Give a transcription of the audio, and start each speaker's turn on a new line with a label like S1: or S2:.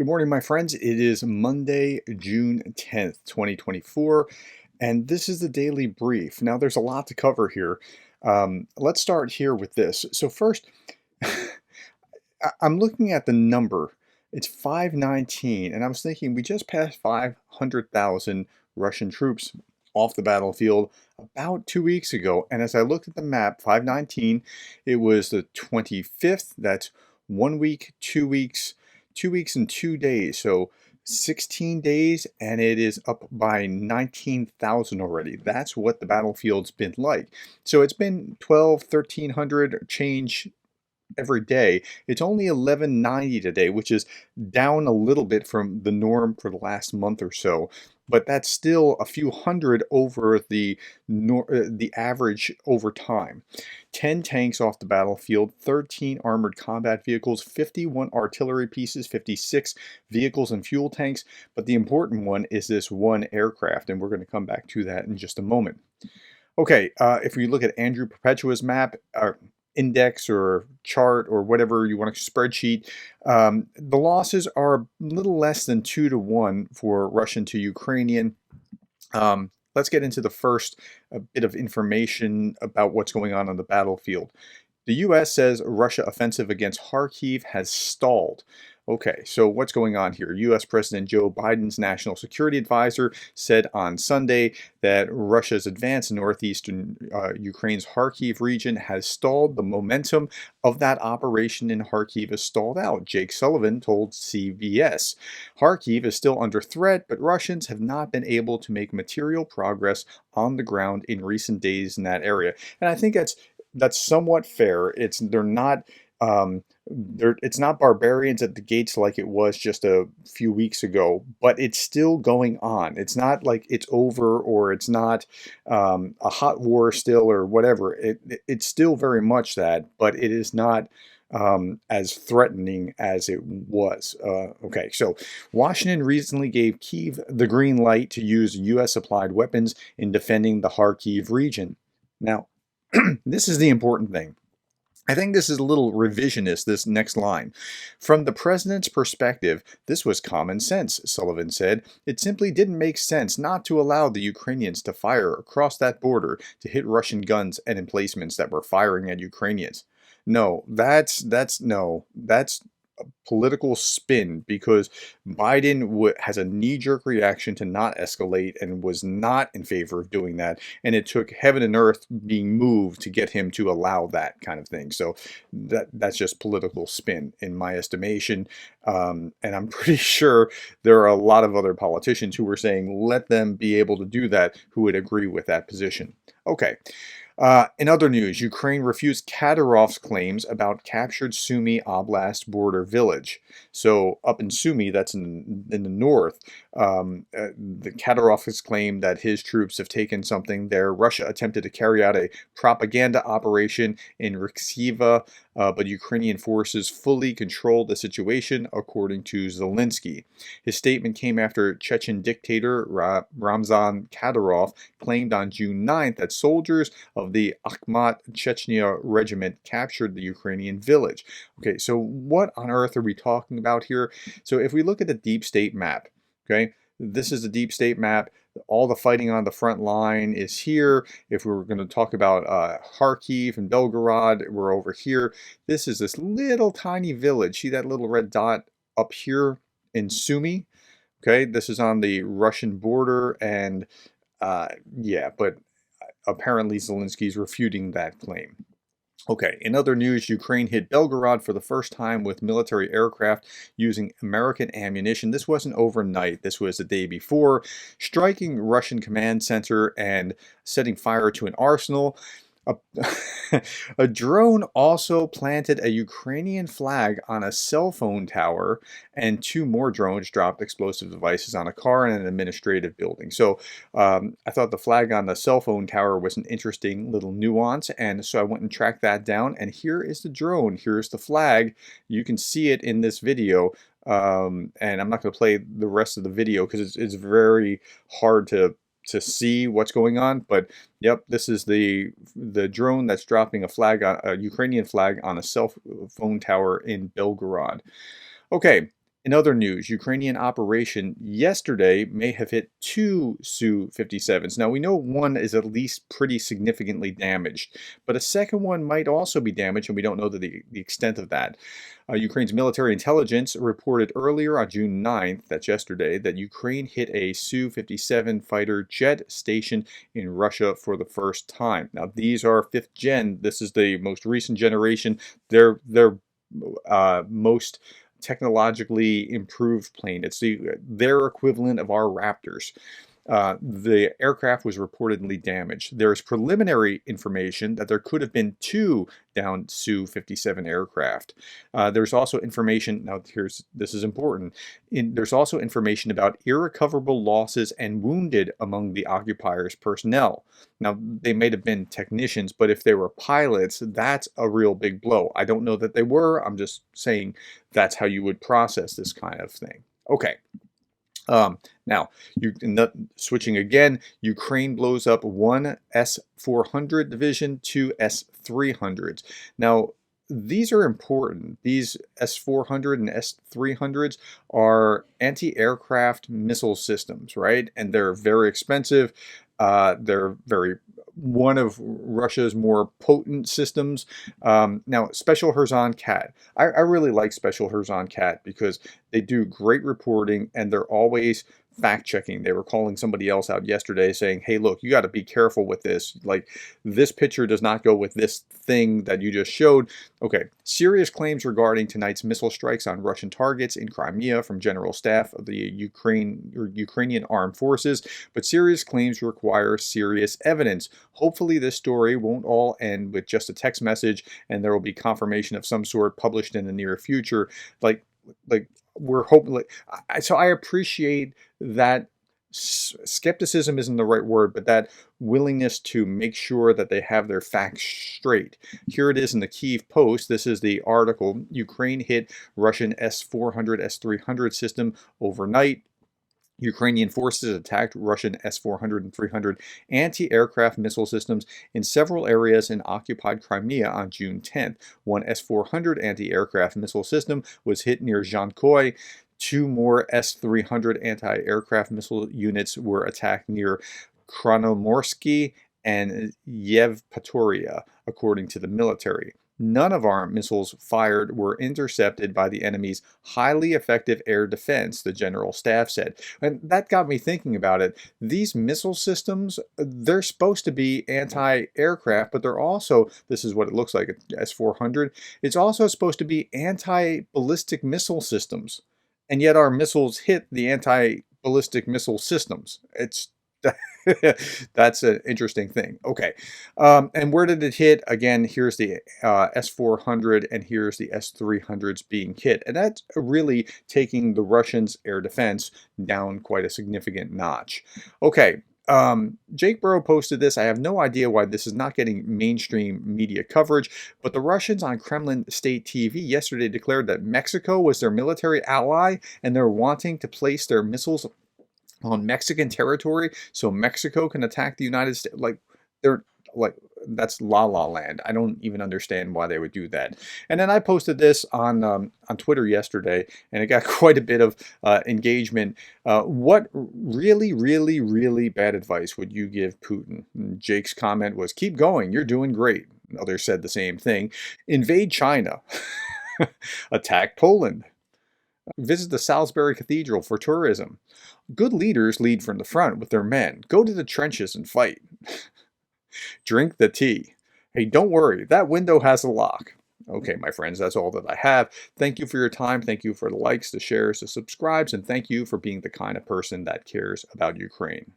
S1: Good morning, my friends. It is Monday, June 10th, 2024, and this is the Daily Brief. Now, there's a lot to cover here. Let's start here with this. So first, I'm looking at the number. It's 519, and I was thinking we just passed 500,000 Russian troops off the battlefield about 2 weeks ago. And as I looked at the map, 519, it was the 25th. That's 1 week, 2 weeks, 2 weeks and 2 days. So 16 days, and it is up by 19,000 already. That's what the battlefield's been like. So it's been 1,300 change every day. It's only 1190 today, which is down a little bit from the norm for the last month or so, but that's still a few hundred over the average over time. 10 tanks off the battlefield, 13 armored combat vehicles, 51 artillery pieces, 56 vehicles and fuel tanks, but the important one is this one aircraft, and we're going to come back to that in just a moment. Okay, if we look at Andrew Perpetua's map, index or chart or whatever you want, a spreadsheet, the losses are a little less than 2-1 for Russian to Ukrainian. Let's get into the first bit of information about what's going on the battlefield. The U.S. says Russia offensive against Kharkiv has stalled. Okay, so what's going on here? U.S. President Joe Biden's national security advisor said on Sunday that Russia's advance in northeastern Ukraine's Kharkiv region has stalled. The momentum of that operation in Kharkiv is stalled out, Jake Sullivan told CBS. Kharkiv is still under threat, but Russians have not been able to make material progress on the ground in recent days in that area. And I think that's somewhat fair. It's not barbarians at the gates like it was just a few weeks ago, but it's still going on. It's not like it's over, or it's not a hot war still or whatever. It's still very much that, but it is not as threatening as it was. Okay, so Washington recently gave Kyiv the green light to use U.S. supplied weapons in defending the Kharkiv region. Now, this is the important thing. I think this is a little revisionist, this next line. From the president's perspective, this was common sense, Sullivan said. It simply didn't make sense not to allow the Ukrainians to fire across that border to hit Russian guns and emplacements that were firing at Ukrainians. No, that's political spin, because Biden has a knee-jerk reaction to not escalate and was not in favor of doing that, and it took heaven and earth being moved to get him to allow that kind of thing. So that's just political spin in my estimation, and I'm pretty sure there are a lot of other politicians who were saying let them be able to do that who would agree with that position. Okay. In other news, Ukraine refused Kadyrov's claims about captured Sumy Oblast border village. So up in Sumy, that's in the north, the Kadyrov has claimed that his troops have taken something there. Russia attempted to carry out a propaganda operation in Ryksyva, but Ukrainian forces fully controlled the situation, according to Zelensky. His statement came after Chechen dictator Ramzan Kadyrov claimed on June 9th that soldiers of the Akhmat Chechnya regiment captured the Ukrainian village. Okay, so what on earth are we talking about here? So if we look at the deep state map, okay, this is the deep state map. All the fighting on the front line is here. If we were going to talk about Kharkiv and Belgrorod, we're over here. This is this little tiny village. See that little red dot up here in Sumy? Okay, this is on the Russian border, and yeah, but apparently Zelensky's refuting that claim. Okay, in other news, Ukraine hit Belgorod for the first time with military aircraft using American ammunition. This wasn't overnight. This was the day before, striking Russian command center and setting fire to an arsenal. A drone also planted a Ukrainian flag on a cell phone tower, and two more drones dropped explosive devices on a car and an administrative building. So I thought the flag on the cell phone tower was an interesting little nuance, and so I went and tracked that down, and here is the drone. Here's the flag. You can see it in this video. And I'm not going to play the rest of the video because it's very hard to see what's going on, but yep, this is the drone that's dropping a Ukrainian flag on a cell phone tower in Belgorod. Okay, In other news, Ukrainian operation yesterday may have hit two Su-57s. Now, we know one is at least pretty significantly damaged, but a second one might also be damaged, and we don't know the extent of that. Ukraine's military intelligence reported earlier on June 9th, that's yesterday, that Ukraine hit a Su-57 fighter jet station in Russia for the first time. Now, these are fifth gen. This is the most recent generation. They're most technologically improved plane. It's their equivalent of our Raptors. The aircraft was reportedly damaged. There's preliminary information that there could have been two down Su-57 aircraft. There's also information, now this is important, there's also information about irrecoverable losses and wounded among the occupiers' personnel. Now, they may have been technicians, but if they were pilots, that's a real big blow. I don't know that they were. I'm just saying that's how you would process this kind of thing. Okay. Now, switching again, Ukraine blows up one S-400 division, two S-300s. Now, these are important. These S-400 and S-300s are anti-aircraft missile systems, right? And they're very expensive. They're one of Russia's more potent systems. Now, Special Herzon Cat. I really like Special Herzon Cat because they do great reporting and they're always fact-checking. They were calling somebody else out yesterday saying, hey, look, you got to be careful with this. Like, this picture does not go with this thing that you just showed. Okay, serious claims regarding tonight's missile strikes on Russian targets in Crimea from General Staff of the Ukrainian Armed Forces, but serious claims require serious evidence. Hopefully this story won't all end with just a text message and there will be confirmation of some sort published in the near future. Like we're hoping, so I appreciate that. Skepticism isn't the right word, but that willingness to make sure that they have their facts straight. Here it is in the Kyiv Post. This is the article. Ukraine hit Russian S-400, S-300 system overnight. Ukrainian forces attacked Russian S-400 and 300 anti-aircraft missile systems in several areas in occupied Crimea on June 10th. One S-400 anti-aircraft missile system was hit near Zhankoy. Two more S-300 anti-aircraft missile units were attacked near Kronomorsky and Yevpatoria, according to the military. None of our missiles fired were intercepted by the enemy's highly effective air defense, the General Staff said. And that got me thinking about it. These missile systems, they're supposed to be anti-aircraft, but they're also, this is what it looks like, S-400, it's also supposed to be anti-ballistic missile systems. And yet our missiles hit the anti-ballistic missile systems. It's that's an interesting thing. Okay. And where did it hit? Again, here's the S-400 and here's the S-300s being hit. And that's really taking the Russians' air defense down quite a significant notch. Okay. Jake Burrow posted this. I have no idea why this is not getting mainstream media coverage, but the Russians on Kremlin state TV yesterday declared that Mexico was their military ally and they're wanting to place their missiles on Mexican territory so Mexico can attack the United States. That's La La Land. I don't even understand why they would do that. And then I posted this on Twitter yesterday, and it got quite a bit of engagement. What really, really, really bad advice would you give Putin? And Jake's comment was, keep going, you're doing great. Others said the same thing. Invade China. Attack Poland. Visit the Salisbury Cathedral for tourism. Good leaders lead from the front with their men. Go to the trenches and fight. Drink the tea. Hey, don't worry, that window has a lock. Okay, my friends, that's all that I have. Thank you for your time. Thank you for the likes, the shares, the subscribes, and thank you for being the kind of person that cares about Ukraine.